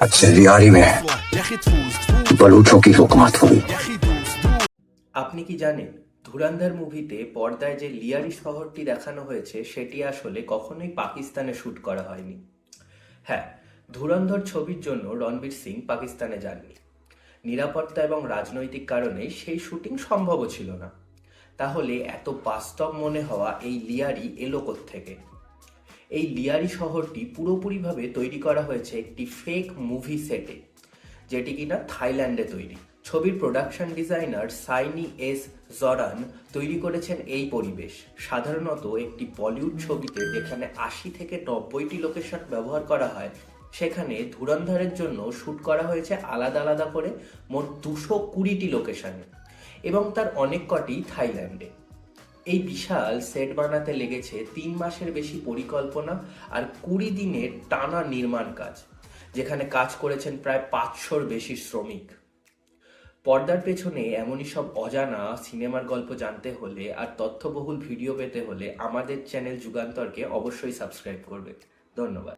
अच्छा लियारी में बलूचों की हुकूमत हुई। আপনি কি জানেন ধুরন্ধর মুভিতে পর্দায় যে লিয়ারি শহরটি দেখানো হয়েছে সেটি আসলে কখনোই পাকিস্তানে শুট করা হয়নি। হ্যাঁ, ধুরন্ধর ছবির জন্য রণবীর সিং পাকিস্তানে যাননি। নিরাপত্তা এবং রাজনৈতিক কারণে সেই শুটিং সম্ভবও ছিল না। তাহলে এত বাস্তব মনে হওয়া এই লিয়ারি এলো কোত্থেকে? এই লিয়ারি শহরটি পুরোপুরিভাবে তৈরি করা হয়েছে একটি ফেক মুভি সেটে, যেটি কিনা থাইল্যান্ডে তৈরি। ছবির প্রোডাকশন ডিজাইনার সাইনি এস জরান তৈরি করেছেন এই পরিবেশ। সাধারণত একটি বলিউড ছবিতে যেখানে ৮০ থেকে ৯০টি লোকেশন ব্যবহার করা হয়, সেখানে ধুরন্ধরের জন্য শ্যুট করা হয়েছে আলাদা আলাদা করে মোট ২২০টি লোকেশনে, এবং তার অনেক কটি থাইল্যান্ডে। এই বিশাল সেট বানাতে লেগেছে ৩ মাসের বেশি পরিকল্পনা আর ২০ দিনের টানা নির্মাণ কাজ, যেখানে কাজ করেছেন প্রায় ৫০০-র বেশি শ্রমিক। পর্দার পেছনে এমনই সব অজানা সিনেমার গল্প জানতে হলে আর তথ্যবহুল ভিডিও পেতে হলে আমাদের চ্যানেল যুগান্তরকে অবশ্যই সাবস্ক্রাইব করবে। ধন্যবাদ।